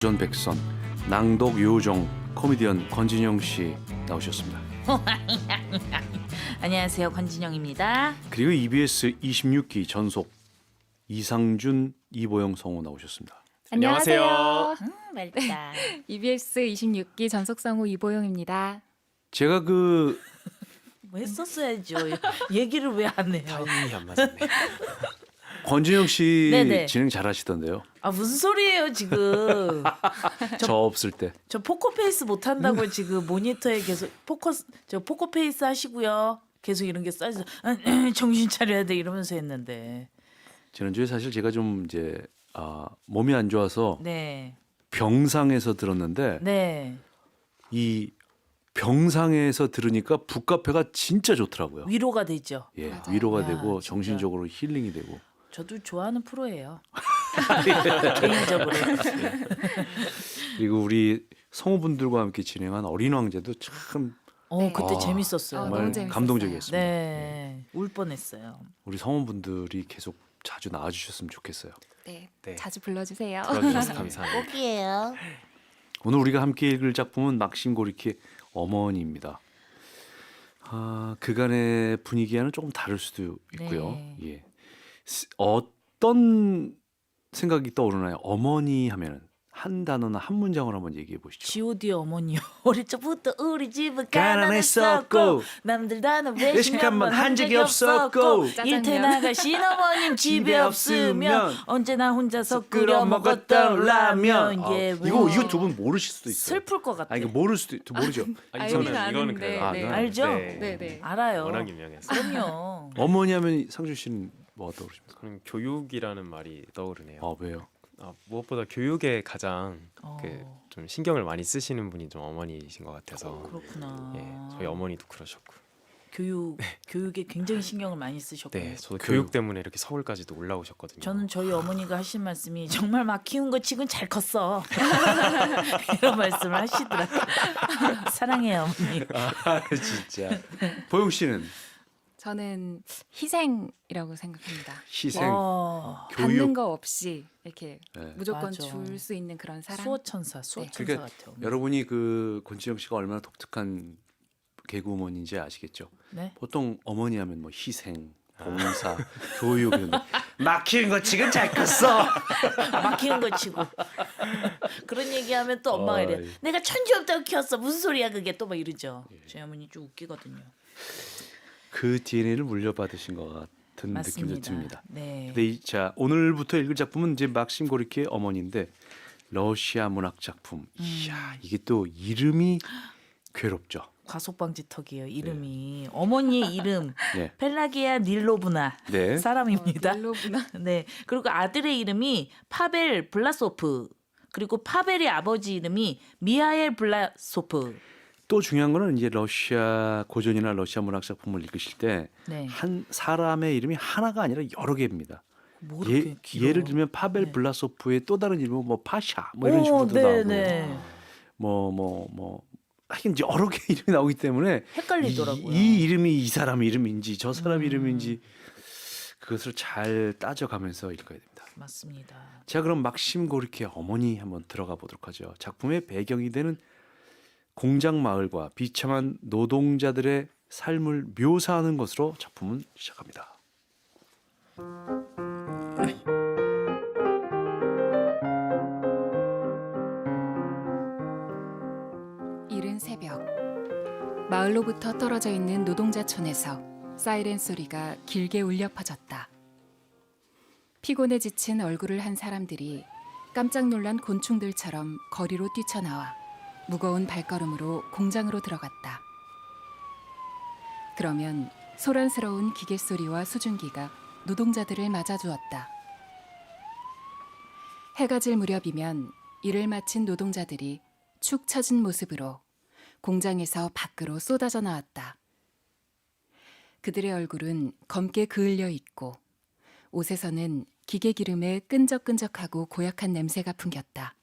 존 백선, 낭독 요정, 코미디언 권진영 씨 나오셨습니다. 안녕하세요, 권진영입니다. 그리고 EBS 26기 전속 이상준, 이보영 성우 나오셨습니다. 안녕하세요. 맑다. EBS 26기 전속성우 이보영입니다. 제가 뭐 했었어야죠. 얘기를 왜 안 해요? 타이밍이 안 맞았네. 권진영 씨 네네. 진행 잘하시던데요. 아 무슨 소리예요 지금? 저 없을 때. 저 포커페이스 못 한다고 지금 모니터에 계속 포커페이스 하시고요. 계속 이런 게 써져. 정신 차려야 돼 이러면서 했는데. 지난주에 사실 제가 좀 이제 몸이 안 좋아서 네. 병상에서 들었는데 네. 이 병상에서 들으니까 북카페가 진짜 좋더라고요. 위로가 되죠. 예, 맞아요. 위로가 야, 되고 진짜. 정신적으로 힐링이 되고. 저도 좋아하는 프로예요. 개인적으로. 그리고 우리 성우분들과 함께 진행한 어린 왕자도 참 네. 그때 아, 재밌었어요. 너무 정말 재밌었어요. 감동적이었습니다. 네. 울 뻔했어요. 우리 성우분들이 계속 자주 나와주셨으면 좋겠어요. 네, 네. 자주 불러주세요. 불러주셔서 감사합니다. 꼭이에요. 오늘 우리가 함께 읽을 작품은 막심 고리키의 어머니입니다. 그간의 분위기와는 조금 다를 수도 있고요. 네. 예. 어떤 생각이 떠오르나요? 어머니 하면은 한 단어나 한 문장으로 한번 얘기해 보시죠. G.O.D의 어머니요. 어릴 적부터 우리 집은 가난했었고, 가난했었고 남들 다는 외식 외식 한번 한 적이 없었고 짜장면. 일태 나가신 어머님 집에 없으면 언제나 혼자서 끓여 먹었던 라면. 예, 이거 두 분 모르실 수도 있어요. 슬플 것 같아. 이거 모를 수도 모르죠. 알긴 이거는 아는데, 그래요. 네. 알죠? 네. 알아요. 워낙 유명해서. 그럼요. 어머니 하면 상준 씨는 뭐가 떠오르십니까? 저는 교육이라는 말이 떠오르네요. 왜요? 무엇보다 교육에 가장 어, 좀 신경을 많이 쓰시는 분이 좀 어머니이신 것 같아서. 그렇구나. 예, 저희 어머니도 그러셨고. 교육에 굉장히 신경을 많이 쓰셨고. 네, 저도 교육. 교육 때문에 이렇게 서울까지도 올라오셨거든요. 저는 저희 어머니가 하신 말씀이 정말 막 키운 거 치곤 잘 컸어. 이런 말씀을 하시더라고요. 사랑해요, 어머니. 진짜. 보영 씨는 저는 희생이라고 생각합니다. 희생, 와, 교육. 받는 거 없이 이렇게 네. 무조건 맞아. 줄 수 있는 그런 사랑. 수호천사 그러니까 같아요. 여러분이 권지영 씨가 얼마나 독특한 개그우먼인지 아시겠죠? 네? 보통 어머니 하면 뭐 희생, 봉사, 교육 이런 거. 막히는 거 지금 잘 컸어. 막히는 거 치고. 그런 얘기하면 또 엄마가 이래. 어이. 내가 천지 없다고 키웠어. 무슨 소리야 그게 또 막 이러죠. 저희 어머니 좀 웃기거든요. 그 DNA를 물려받으신 것 같은 느낌도 맞습니다. 듭니다. 네. 근데 자 오늘부터 읽을 작품은 이제 막심 고리키의 어머니인데 러시아 문학 작품. 이야 이게 또 이름이 괴롭죠. 과속방지턱이에요. 이름이 어머니의 이름 네. 펠라기아 닐로브나 네. 사람입니다. 멜로구나. 네. 그리고 아들의 이름이 파벨 블라소프. 그리고 파벨의 아버지 이름이 미하엘 블라소프. 또 중요한 거는 이제 러시아 고전이나 러시아 문학 작품을 읽으실 때 한 네. 사람의 이름이 하나가 아니라 여러 개입니다. 뭐 이렇게 길어요? 예를 들면 파벨 네. 블라소프의 또 다른 이름은 뭐 파샤 뭐 이런 식으로도 네, 나오고 네. 뭐 하긴 여러 개 이름이 나오기 때문에 헷갈리더라고요. 이 이름이 이 사람 이름인지 저 사람 이름인지 그것을 잘 따져가면서 읽어야 됩니다. 맞습니다. 자 그럼 막심 고르키의 어머니 한번 들어가 보도록 하죠. 작품의 배경이 되는 공장 마을과 비참한 노동자들의 삶을 묘사하는 것으로 작품은 시작합니다. 이른 새벽 마을로부터 떨어져 있는 노동자촌에서 사이렌 소리가 길게 울려 퍼졌다. 피곤에 지친 얼굴을 한 사람들이 깜짝 놀란 곤충들처럼 거리로 뛰쳐나와 무거운 발걸음으로 공장으로 들어갔다. 그러면 소란스러운 기계 소리와 수증기가 노동자들을 맞아주었다. 해가 질 무렵이면 일을 마친 노동자들이 축 처진 모습으로 공장에서 밖으로 쏟아져 나왔다. 그들의 얼굴은 검게 그을려 있고 옷에서는 기계 기름의 끈적끈적하고 고약한 냄새가 풍겼다.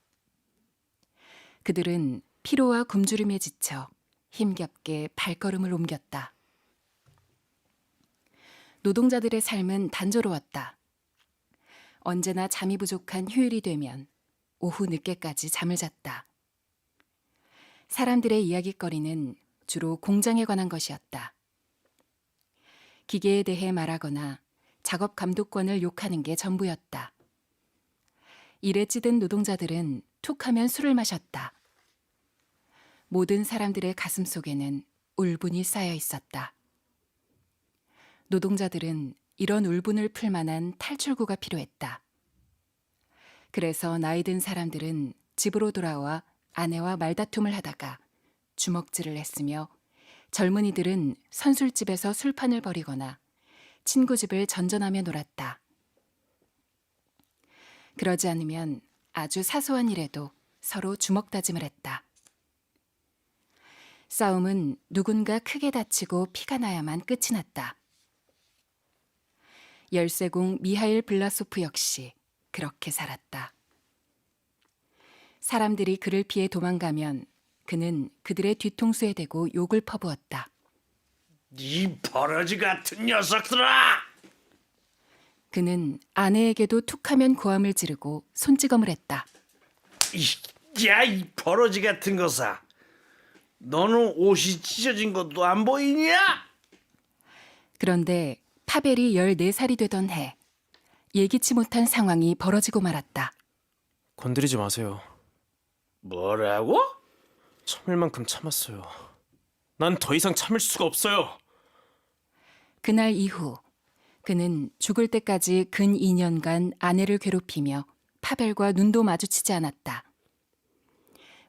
그들은 피로와 굶주림에 지쳐 힘겹게 발걸음을 옮겼다. 노동자들의 삶은 단조로웠다. 언제나 잠이 부족한 휴일이 되면 오후 늦게까지 잠을 잤다. 사람들의 이야깃거리는 주로 공장에 관한 것이었다. 기계에 대해 말하거나 작업 감독관을 욕하는 게 전부였다. 일에 찌든 노동자들은 툭하면 술을 마셨다. 모든 사람들의 가슴 속에는 울분이 쌓여 있었다. 노동자들은 이런 울분을 풀 만한 탈출구가 필요했다. 그래서 나이 든 사람들은 집으로 돌아와 아내와 말다툼을 하다가 주먹질을 했으며 젊은이들은 선술집에서 술판을 벌이거나 친구 집을 전전하며 놀았다. 그러지 않으면 아주 사소한 일에도 서로 주먹다짐을 했다. 싸움은 누군가 크게 다치고 피가 나야만 끝이 났다. 열쇠공 미하일 블라소프 역시 그렇게 살았다. 사람들이 그를 피해 도망가면 그는 그들의 뒤통수에 대고 욕을 퍼부었다. 이 버러지 같은 녀석들아! 그는 아내에게도 툭하면 고함을 지르고 손찌검을 했다. 이 버러지 같은 거사! 너는 옷이 찢어진 것도 안 보이냐? 그런데 파벨이 14살이 되던 해 예기치 못한 상황이 벌어지고 말았다. 건드리지 마세요. 뭐라고? 참을 만큼 참았어요. 난 더 이상 참을 수가 없어요. 그날 이후 그는 죽을 때까지 근 2년간 아내를 괴롭히며 파벨과 눈도 마주치지 않았다.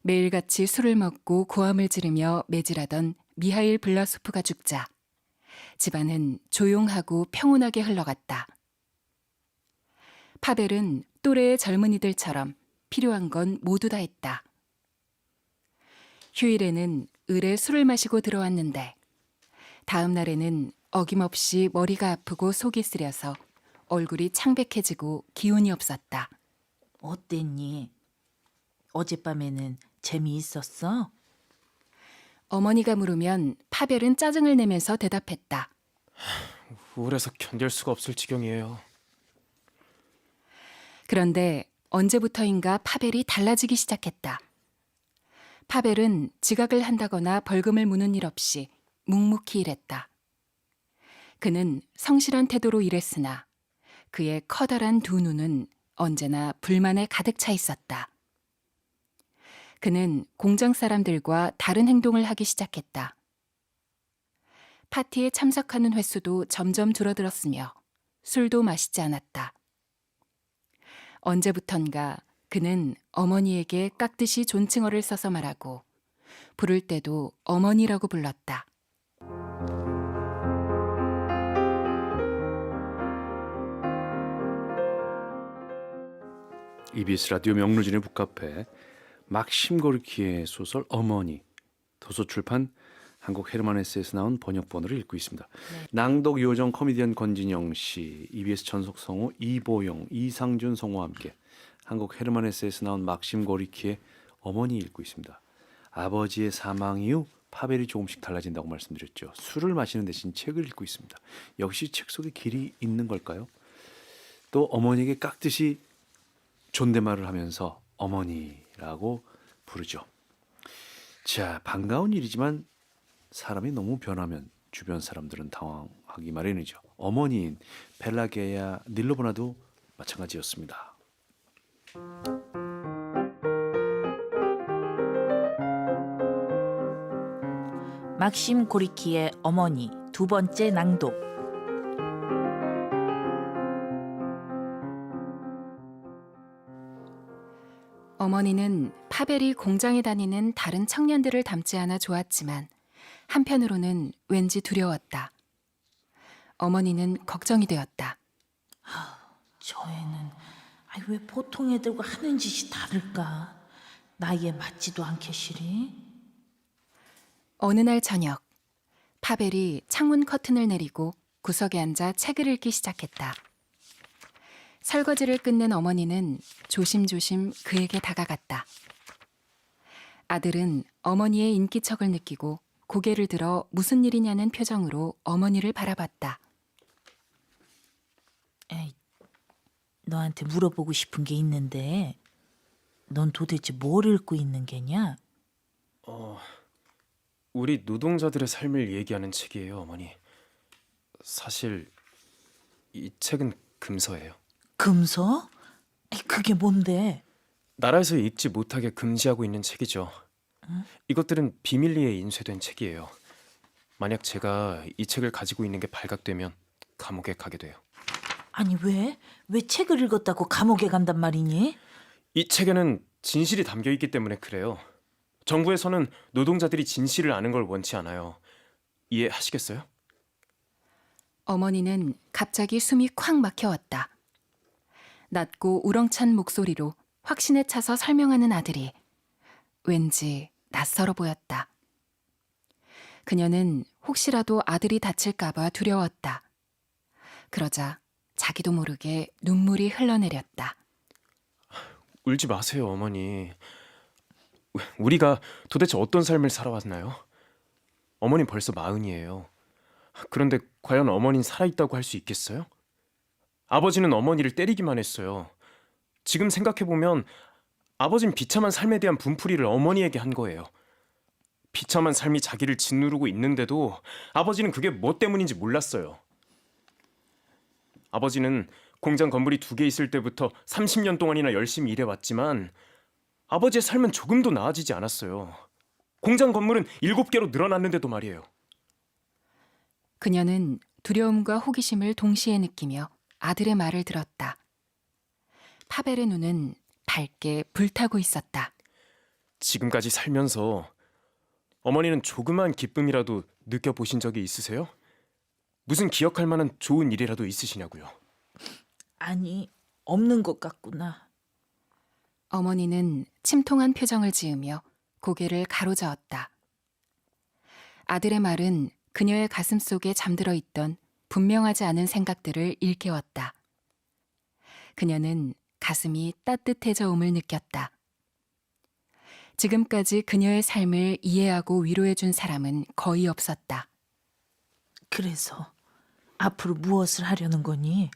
매일같이 술을 먹고 고함을 지르며 매질하던 미하일 블라소프가 죽자 집안은 조용하고 평온하게 흘러갔다. 파벨은 또래의 젊은이들처럼 필요한 건 모두 다 했다. 휴일에는 을에 술을 마시고 들어왔는데 다음 날에는 어김없이 머리가 아프고 속이 쓰려서 얼굴이 창백해지고 기운이 없었다. 어땠니? 어젯밤에는 재미있었어? 어머니가 물으면 파벨은 짜증을 내면서 대답했다. 우울해서 견딜 수가 없을 지경이에요. 그런데 언제부터인가 파벨이 달라지기 시작했다. 파벨은 지각을 한다거나 벌금을 무는 일 없이 묵묵히 일했다. 그는 성실한 태도로 일했으나 그의 커다란 두 눈은 언제나 불만에 가득 차 있었다. 그는 공장 사람들과 다른 행동을 하기 시작했다. 파티에 참석하는 횟수도 점점 줄어들었으며 술도 마시지 않았다. 언제부턴가 그는 어머니에게 깍듯이 존칭어를 써서 말하고 부를 때도 어머니라고 불렀다. EBS 라디오 명루진의 북카페 막심 고르키의 소설 어머니 도서출판 한국 헤르만 헤세에서 나온 번역본으로 읽고 있습니다. 낭독 요정 코미디언 권진영 씨, EBS 전속 성우 이보영, 이상준 성우와 함께 한국 헤르만 헤세에서 나온 막심 고르키의 어머니 읽고 있습니다. 아버지의 사망 이후 파벨이 조금씩 달라진다고 말씀드렸죠. 술을 마시는 대신 책을 읽고 있습니다. 역시 책 속에 길이 있는 걸까요? 또 어머니에게 깍듯이 존댓말을 하면서 어머니라고 부르죠. 자, 반가운 일이지만 사람이 너무 변하면 주변 사람들은 당황하기 마련이죠. 어머니인 펠라게야 닐로보나도 마찬가지였습니다. 막심 고리키의 어머니 두 번째 낭독. 어머니는 파벨이 공장에 다니는 다른 청년들을 닮지 않아 좋았지만 한편으로는 왠지 두려웠다. 어머니는 걱정이 되었다. 저 애는 왜 보통 애들과 하는 짓이 다를까? 나이에 맞지도 않겠시리? 어느 날 저녁, 파벨이 창문 커튼을 내리고 구석에 앉아 책을 읽기 시작했다. 설거지를 끝낸 어머니는 조심조심 그에게 다가갔다. 아들은 어머니의 인기척을 느끼고 고개를 들어 무슨 일이냐는 표정으로 어머니를 바라봤다. 너한테 물어보고 싶은 게 있는데 넌 도대체 뭘 읽고 있는 게냐? 우리 노동자들의 삶을 얘기하는 책이에요, 어머니. 사실 이 책은 금서예요. 금서? 아이, 그게 뭔데? 나라에서 읽지 못하게 금지하고 있는 책이죠. 이것들은 비밀리에 인쇄된 책이에요. 만약 제가 이 책을 가지고 있는 게 발각되면 감옥에 가게 돼요. 아니 왜? 왜 책을 읽었다고 감옥에 간단 말이니? 이 책에는 진실이 담겨 있기 때문에 그래요. 정부에서는 노동자들이 진실을 아는 걸 원치 않아요. 이해하시겠어요? 어머니는 갑자기 숨이 콱 막혀왔다. 낮고 우렁찬 목소리로 확신에 차서 설명하는 아들이 왠지 낯설어 보였다. 그녀는 혹시라도 아들이 다칠까봐 두려웠다. 그러자 자기도 모르게 눈물이 흘러내렸다. 울지 마세요, 어머니. 우리가 도대체 어떤 삶을 살아왔나요? 어머님 벌써 40이에요. 그런데 과연 어머니는 살아있다고 할 수 있겠어요? 아버지는 어머니를 때리기만 했어요. 지금 생각해보면 아버지는 비참한 삶에 대한 분풀이를 어머니에게 한 거예요. 비참한 삶이 자기를 짓누르고 있는데도 아버지는 그게 뭐 때문인지 몰랐어요. 아버지는 공장 건물이 2개 있을 때부터 30년 동안이나 열심히 일해왔지만 아버지의 삶은 조금도 나아지지 않았어요. 공장 건물은 7개로 늘어났는데도 말이에요. 그녀는 두려움과 호기심을 동시에 느끼며 아들의 말을 들었다. 파벨의 눈은 밝게 불타고 있었다. 지금까지 살면서 어머니는 조그만 기쁨이라도 느껴보신 적이 있으세요? 무슨 기억할 만한 좋은 일이라도 있으시냐고요. 아니 없는 것 같구나. 어머니는 침통한 표정을 지으며 고개를 가로저었다. 아들의 말은 그녀의 가슴 속에 잠들어 있던 분명하지 않은 생각들을 일깨웠다. 그녀는 가슴이 따뜻해져 옴을 느꼈다. 지금까지 그녀의 삶을 이해하고 위로해준 사람은 거의 없었다. 그래서 앞으로 무엇을 하려는 거니?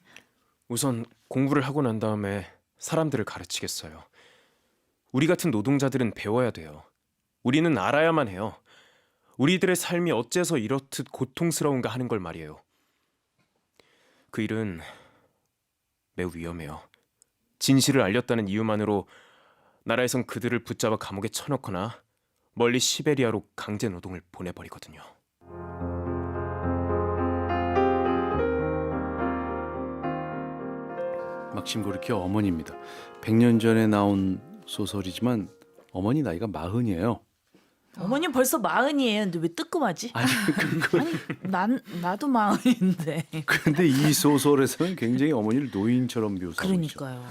우선 공부를 하고 난 다음에 사람들을 가르치겠어요. 우리 같은 노동자들은 배워야 돼요. 우리는 알아야만 해요. 우리들의 삶이 어째서 이렇듯 고통스러운가 하는 걸 말이에요. 그 일은 매우 위험해요. 진실을 알렸다는 이유만으로 나라에선 그들을 붙잡아 감옥에 쳐넣거나 멀리 시베리아로 강제 노동을 보내버리거든요. 막심 고르키의 어머니입니다. 100년 전에 나온 소설이지만 어머니 나이가 40이에요. 어머님 벌써 40이에요. 근데 왜 뜨끔하지? 아니 나도 40인데. 그런데 이 소설에서는 굉장히 어머니를 노인처럼 묘사하고 있죠. 그러니까요.